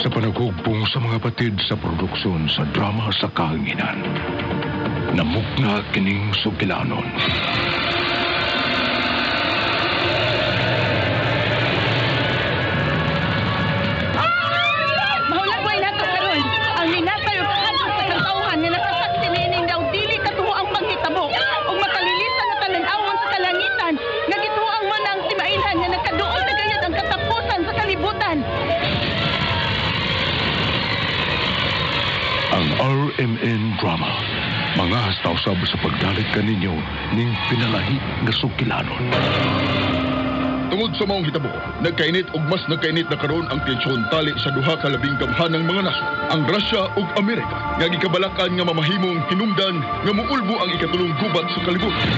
Sa panaghugpong sa mga batid sa produksyon sa drama sa kahanginan, namugna kining sugilanon. RMN Drama. Mga hastausab sa pagdalit kaninyo ning pinalahi nga sugilanon. Tungod sa maong hitabo, nagkainit ug mas nagkainit na karon ang tensyon tali sa duha ka labing gamhanang mga nasod, ang Russia ug Amerika, nga gikabalakan nga mamahimong hinungdan nga muulbo ang ikatulong gubat sa kalibutan.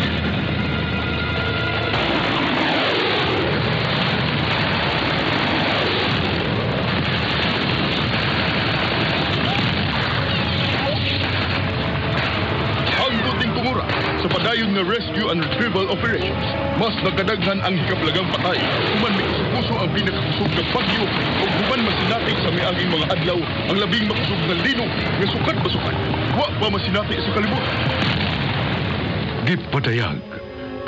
Padayon nga rescue and retrieval operations, mas nagkadaghan ang hikaplagang patay. Human may kusupuso ang pinakakusog ng bagyo o human masinati sa miaging mga adlaw ang labing makusog ng lino nga sukat-basukan. Wa pa masinati sa kalibutan. Gipadayag,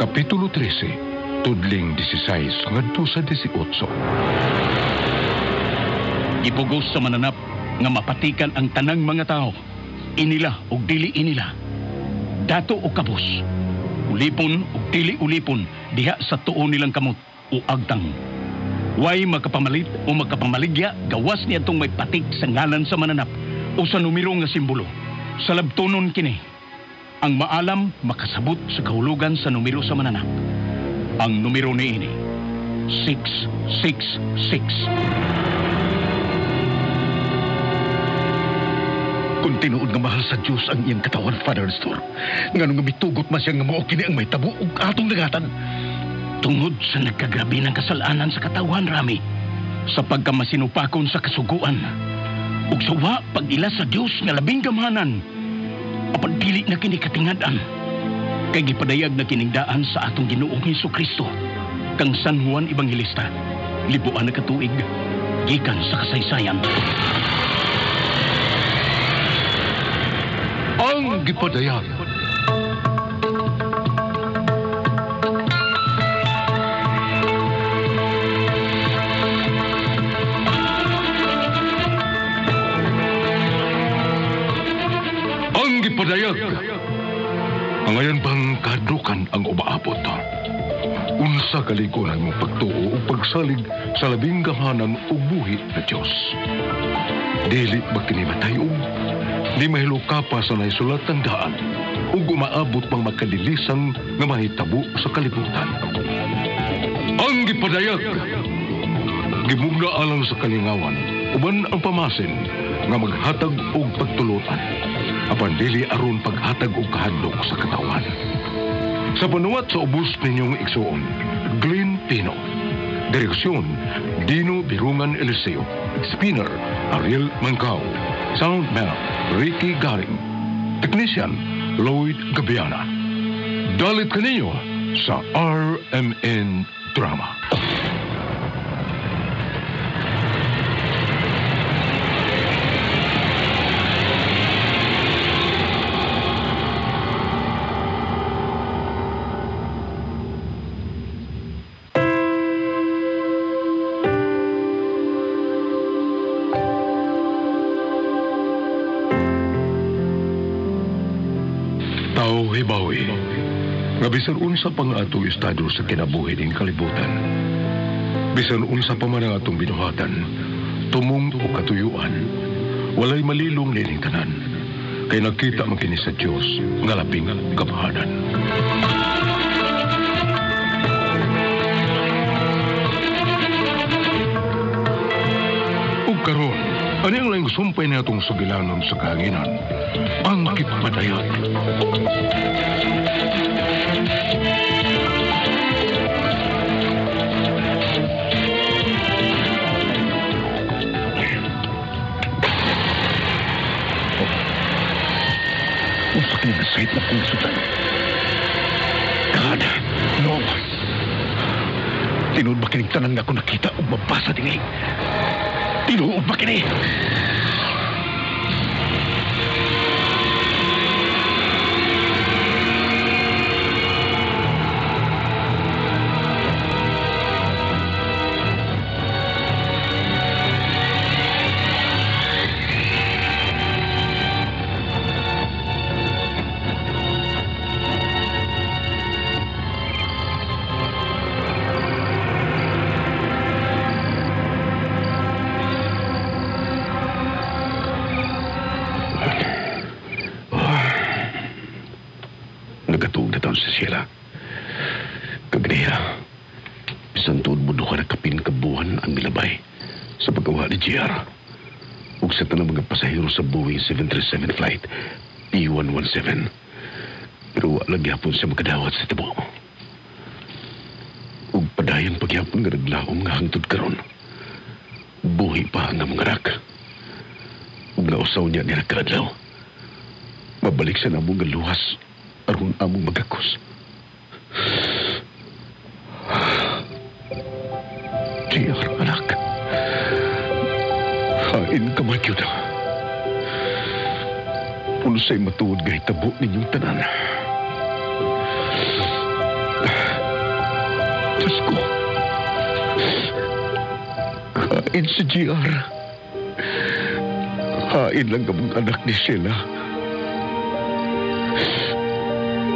Kapitulo 13, Tudling 16 ngadto sa 18. Ipugos sa mananap nga mapatikan ang tanang mga tao, inila o dili inila, dato o kabus, ulipon o dili ulipon, diha sa tuon nilang kamot o agtang. Way makapamalit o makapamaligya, gawas niya itong may patik sa ngalan sa mananap o sa numero nga simbolo. Sa labtonon kini, ang maalam makasabot sa kahulugan sa numero sa mananap. Ang numero ni ini, 666. Kung tinuod nga mahal sa Diyos ang iyang katawan, Father Nestor, nga nung mitugot man siya nga mao kini ang may tabo ug atong nagatan. Tungod sa nagkagrabi ng kasalanan sa katawan, Rami, sa pagkamasinupakon sa kasuguan, ug sawa pag-ila sa Diyos nga labing gamhanan, apan dili na kini katingadan, kay gipadayag na kiningdaan sa atong Ginoong Hesukristo, kang San Juan Evangelista, libuan na katuig, gikan sa kasaysayan. Ang gipadayag. Ang gipadayag. Ang ayan bang kadrukan ang umaabot. Unsa kaliguan mo pagtuo o pagsalig sa labing gamhanan o buhi na Diyos. Dili ba kinimatay di mahilo ka pa sa naisulat ng daan o gumaabot pang magkadilisang nga mahitabo sa kalibutan. Ang gipadayag, gimugna alang sa kalingawan, uban ang pamasin nga maghatag og pagtulutan, apan dili aron paghatag og kahadlok sa katawan. Sa panuwat sa ubos ninyong igsuon, Glenn Pino. Direksyon, Dino Birungan Eliseo. Spinner, Ariel Mancao. Soundman, Ricky Garing. Technician, Lloyd Gabiana. Dalit kaninyo sa RMN Drama. Hibawi, nga bisan unsa pang ato estado sa kinabuhi ning kalibutan. Bisan unsa pa man ang atong binuhatan, tumong o katuyuan, walay malilong nining tanan, kay nakita man kini sa Dios nga labing gamhanan. Ug karon, ani ang laing sumpay na itong sugilanon sa kahanginan, ang gipadayag. Usak niya na sahit na pungsutan. God, no. Tinood ba kinig tanan nga ako nakita o mabasa din Tinuod ba kini? Nagatuog na taon sa sila. Kagniya, isang tuod mo doon ka nakapin kabuhan ang milabay sa paggawa ni GR. Ug sa tanang mga pasahero sa Boeing 737 flight P117. Pero wala gyapon siya makadawat sa tabo. Ug padayon pagyapon nga naglaom nga hangtod karon. Buhi pa ang mga rak. Ug nausaw niya ni nakadlaw. Mabalik sa namong nga luwas aron among magakos. GR, anak. Hain ka man yun. Unsay matuod nga hitabo ninyong tanan. Diyos ko. Hain si GR. Hain lang ang anak ni Sheila.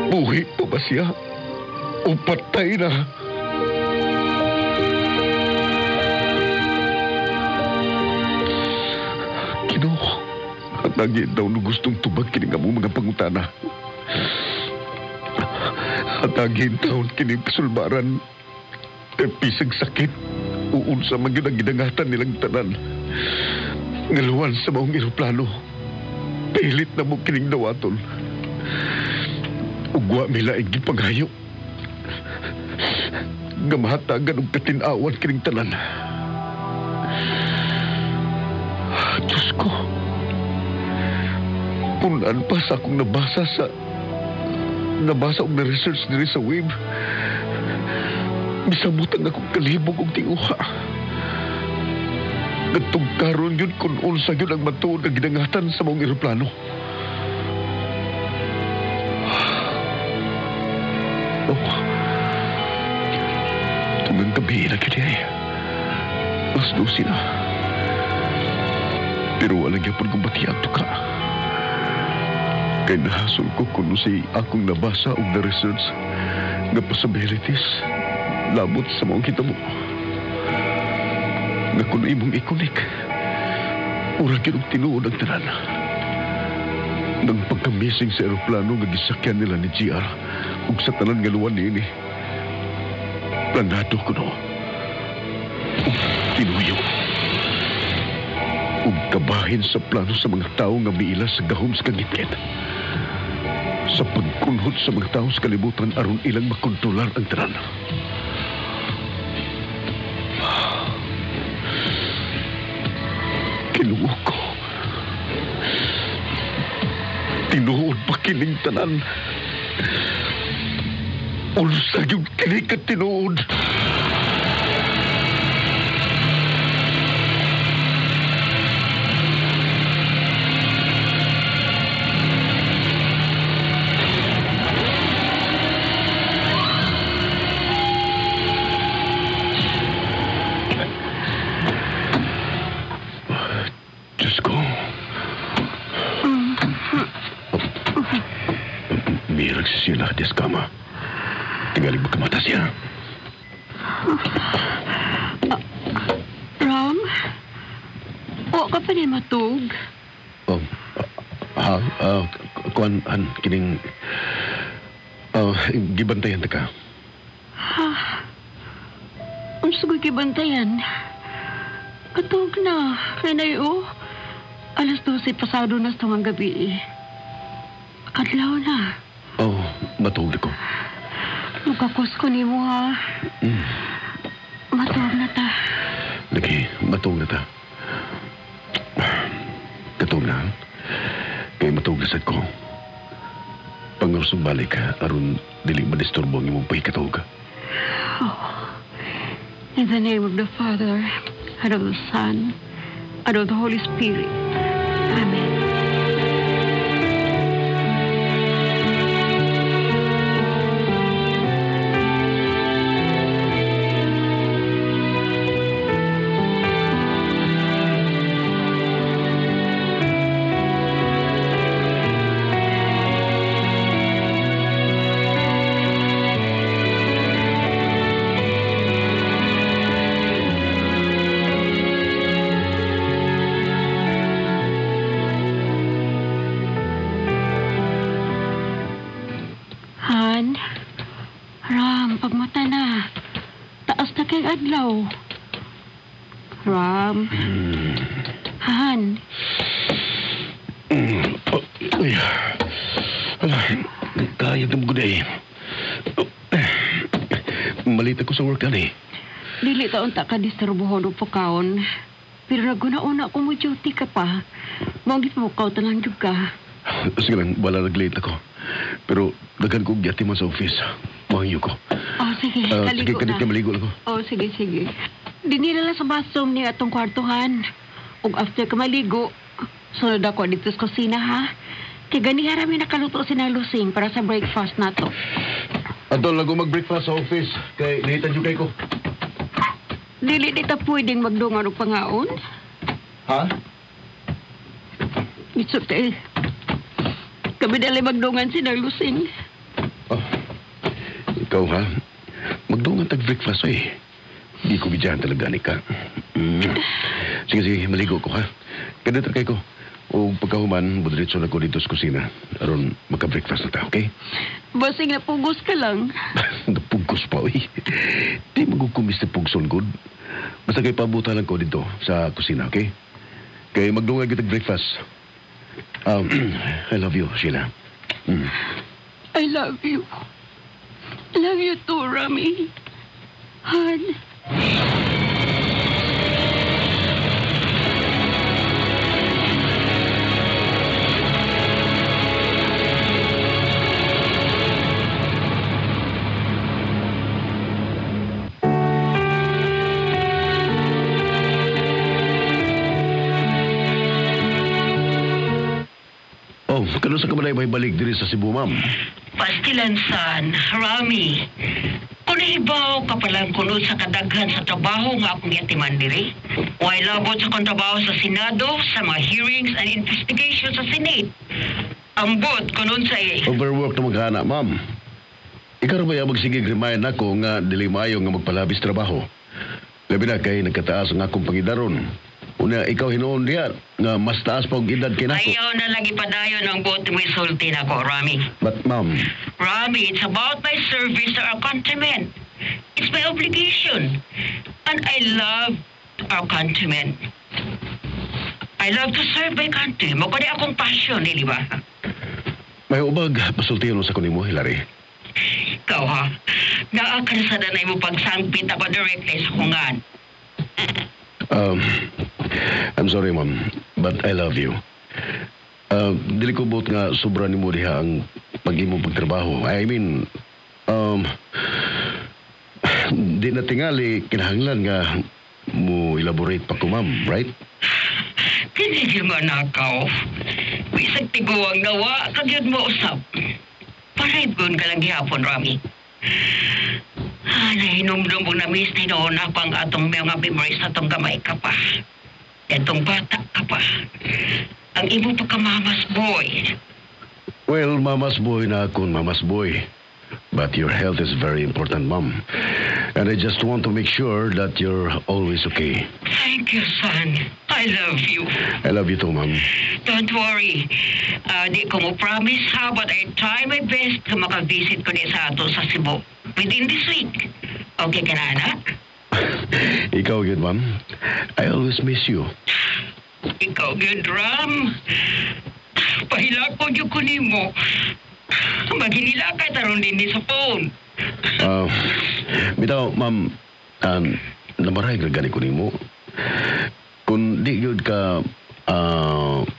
Buhi pa ba siya? O patay na? Ginoo, hatagin daw no gustong tubag kini nga mo mga pangutana. Hatagin daw kini kasulbaran. Pisag sakit. Uun sa mga ginangatan nilang tanan. Ngaluan sa maong eroplano. Pilit na mo kining dawaton. Ugwa milaig gipanghayo. Gamahatagan og katinawan kining tanan. Diyos ko. Punan pa sa akong nabasa og na-research diri sa web. Misabutang akong kalibog og tinguha. Nagtugkaron yun kung unsa yun ang matuod na ginangatan sa mong eroplano. Tugang gabi na kaya eh. Mas 12 na. Pero walang yapon kong batiyag to ka. Kaya nahasol ko kung si akong nabasa o na-research nga possibilities labot sa maong kita mo. Nga kung imong ikonik, urang kinong tinuod ang tanan. Nang pagka-missing sa aeroplano nga gisakyan nila ni GR ug sa tanan nga luwan niini. Planado ko no. Ug tinuyo. Ug kabahin sa plano sa mga tao nga miila sa gahom sa kangitket. Sa pagkunhod sa mga tao sa kalibutan aron ilang makontrolar ang tanan. Kinuha ko. Tinuod pa kining tanan. Ulsa yung kinig at tinuod. Diyos ko. Mirag si sila des kama. Tingali ba kamata siya? Ram? O ka pa ni matug? Kuan, kining... gibantayan ta ka. Ang sugoy kibantayan. Katog na. Renay o. Alas 12 pasado na sa mga gabi. Adlaw na. Matug na ko. Magkakos ko ni mo ha. Matug na ta. Lagi, matug na ta. Katug na. Kaya matug na sad ko. Pangurusong balik aron dili madisturbo ang imong pahikatog. In the name of the Father, and of the Son, and of the Holy Spirit. Amen. Han, Ram, pagmata na. Taas na kay adlaw. Ram, Han, Ay, kaya ng guday. Malit ako sa work, ani. dili taon ta ka disturbuhon o pagkaon. Pero naguna-una kung mo duty ka pa. Mawagit mo ka talang jud ka. Sige lang, wala nag-late ako. Pero daghan kong gyati man sa office. Mahangyo ko. Oh, sige, Sige, kaligo kanit na. na maligo lang ko. Oh, sige, sige. Dinila lang sa bathroom ni atong kwartuhan. Ug after ka maligo, sunod ako dito sa kusina, ha? Kaya gani harami nakaluto si Lusing para sa breakfast na to. Atol, lago mag-breakfast sa office. Kay nahitan yung kay ko. Dili di ta pwedeng magdungan og pangaon. Ha? It's okay. Kami dali magdungan si Lusing. Oh, ikaw ha? Magdungan tag-breakfast eh. Hindi ko bidyahan talaga ni ka. Sige, sige, maligo ko ha. Kadito kay ko. O pagkahuman, budiritso na ko dito sa kusina. Aron magka-breakfast na ta, okay? Basing napugos ka lang. Napugos pa, uy. Di magkukumis na pugson, good. Basta kay pabuta lang ko dito sa kusina, okay? Kaya magdungag kita breakfast. I love you, Sheila. I love you. Love you too, Rami. Han. Oh, kano sa kamalay may balik diri sa Cebu, ma'am? Pastilansan, Rami. Kung ibaw ka palang kunod sa kadaghan sa trabaho nga akong yatiman diri. Way labot sa kong trabaho sa Senado, sa mga hearings and investigations sa Senate. Ambot, kunod sa Overwork na maghana, ma'am. Ikaw ba yung magsigig remind ako nga dili maayo nga magpalabis trabaho? Labi na kay nagkataas ang akong pangidaron. Una, ikaw hinoon diyan nga mas taas pa ang edad kinako. Ayaw na lagi padayon ang bot mo isulti na ko, Rami. But, ma'am, Rami, it's about my service to our countrymen. It's my obligation. And I love our countrymen. I love to serve my country. Magkani akong passion, di ba? may ubag pasultihan mo sa kunin mo, Hilary. Ikaw ha, naakansada na mo pagsangpit ako directly sa kungan. I'm sorry, ma'am, but I love you. Dili ko buot nga sobra ni mo diha ang pag-imong pagtrabaho. I mean, di na tingali kinahanglan nga mo elaborate pa ko, ma'am, right? Tinigil mo na ako. Bisag tiguang nawa, kagyod mo usap. Paraibgon ka lang gihapon, Rami. Nahinumdum mo na miss tinoon ako ang atong mga memories na itong gamay ka pa. Itong bata ka pa. Ang imo pa ka mama's boy. Well, mama's boy na akong mama's boy. But your health is very important, ma'am. And I just want to make sure that you're always okay. Thank you, son. I love you. I love you too, ma'am. Don't worry. Di ko mo promise ha, but I try my best na makavisit ko din sa ato sa Cebu. Within this week. Okay ka na, anak? Ikaw yun, ma'am. I always miss you. Ikaw, good, Ram. Pahila ko yung kunin mo. Maghinila ka, taron din sa phone. Bitaw, ma'am, namaray gani ko nimo. Kung di yun ka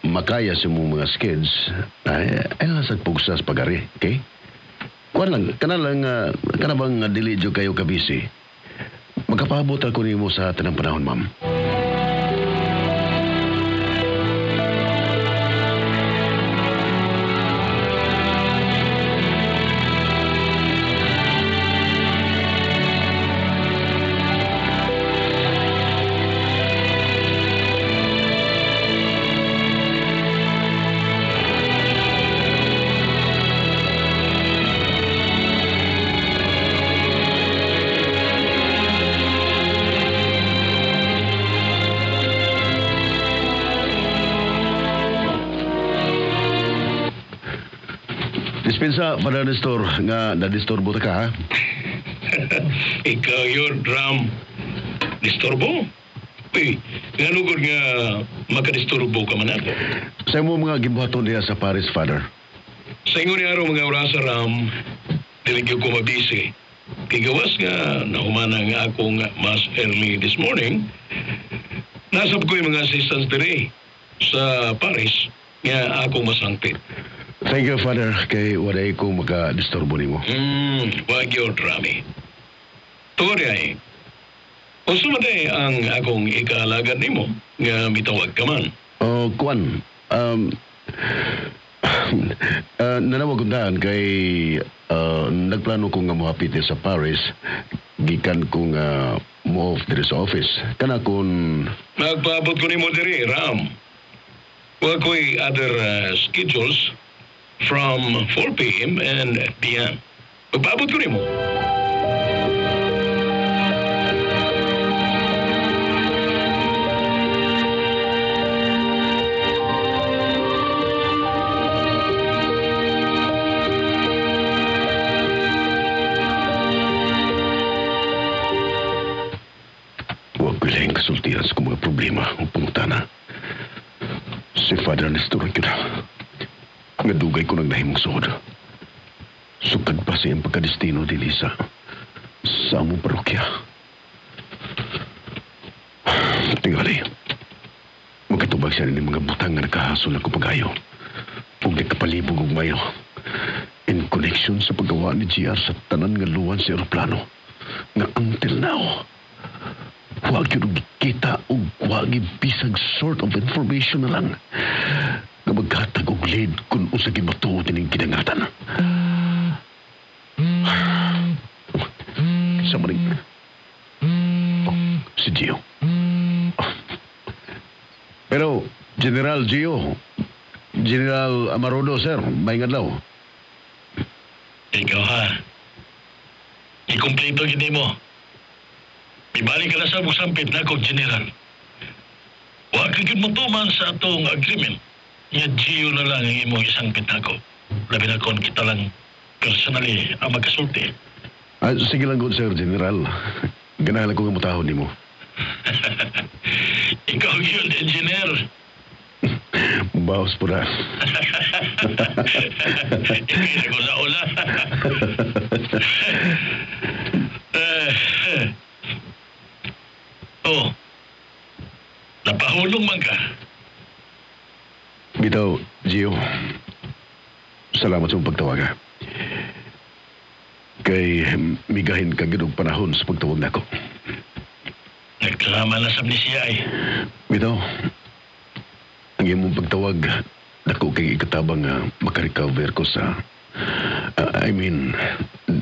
makaya sa mong mga skids, ay lang sa pugsas pagari, okay? Kuan lang, kana bang dili jud kayo kabisi. Magkapabot ako nimo sa tanang panahon, ma'am. Dispensa, Father Nestor, nga na-disturbo ta ka, ha? Ikaw yun, Ram. Disturbo? Uy, nga lugod nga makadisturbo ka man ako. Sa mo mga gibuhaton niya sa Paris, Father. Sa ingon ni araw mga orasa, Ram, diligyo ko mabisi. Kigawas nga, nahumana nga ako nga mas early this morning, nasab ko yung mga assistants dire sa Paris nga akong masangpit. Thank you, Father, kay waday ko maka-disturbo nimo. Wag yun, Rami. Tugod ay, kung sumatay ang akong ikaalagad nimo nga mitawag ka man. Oh, Kwan, nanawag undahan kay nagplano ko nga mohapit sa Paris, gikan ko nga mo off diri sa office. Kana kun Magpaabot ko nimo dire, Ram. Wag ko'y other schedules from 4 p.m. and beyond. Magpaabot ko nimo. wag ko lang kasultihan sa mga problema o pangutana. Si Father Nestor ang kita. Nga dugay ko nagnahimong suod. Sukad pa siyang pagkadestino ni Lisa sa among parokya. Tingali, magkatubag siya rin ng mga butang nga nakahasol ako pagayo. Huwag nakapalibog og mayo. In connection sa paggawa ni GR sa tanan nga luwan sa aeroplano. Nga until now, huwag yun kita o huwag bisag sort of information na lang nga maghatag og lead kung usag matuod ng kinangatan. Sa maning si Gio. Pero, General Gio, General Amarodo, sir, may ngadlaw. Ikaw ha. Ikumpleto gini mo. Ibalik ka na sa musampit na ako, General. Huwag ka mo tuman sa atong agreement. Nga Gio na lang ang imong isang pitako. Labi na kon kita lang personally ang magkasulti. Sige lang good, sir, General. Ganahan ko nga mutahon ni mo. Ikaw yun, engineer. Bawas po na. Ikita ko sa ula. Oh, napahulong man ka. Bitaw, Gio, salamat sa pagtawaga. Kay migahin ka ganong panahon sa pagtawag na ako. Nagkalama na sa amnesia ay. Bitaw, ang iyong pagtawag, dako kay ikatabang makarecover ko sa...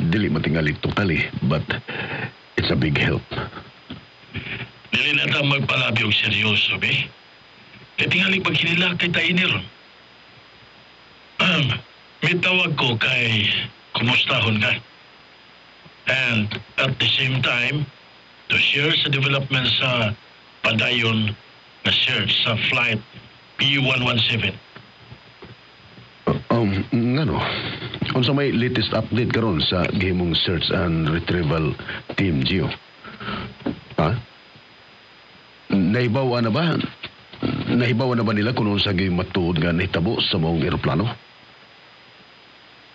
dili matingali totally, but it's a big help. Dili na ta magpalabi og seryoso, be. Kaya tingali paghinila kay tayo ron. May tawag ko kay kumustahon ka. And at the same time, to share sa development sa padayon na search sa flight P117. Ngano? Unsa may latest update karon sa gihimong search and retrieval team, Gio? Ha? Nahibawa na ba? Nahibawa na ba nila kung unsa gyud matuod nga nahitabo sa mong eroplano?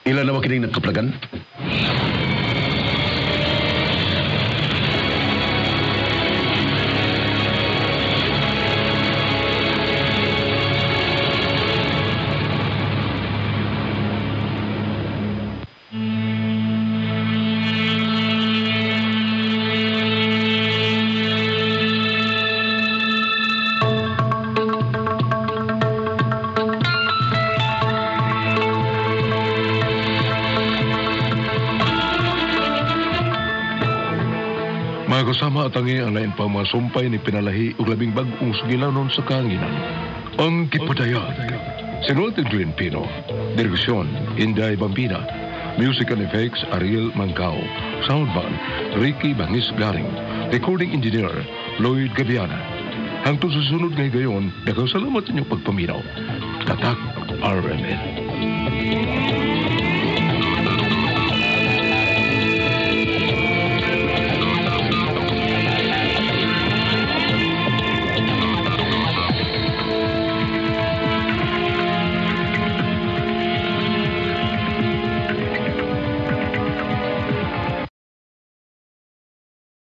Ilan na ba kining nagkaplagan? Mga kasama at ang lain pa mga sumpay ni pinalahi o labing bagong sugilanon sa kahanginan. Ang Kipadayag. Sinulat ni Glenn Pino. Direksyon, Inday Bambina. Music and effects, Ariel Mancao. Soundman, Ricky Bangis Garing. Recording engineer, Lloyd Gabiana. Hangtod sa sunod ngay gayon, nagkasalamat sa inyong pagpaminaw. Tatak RMN.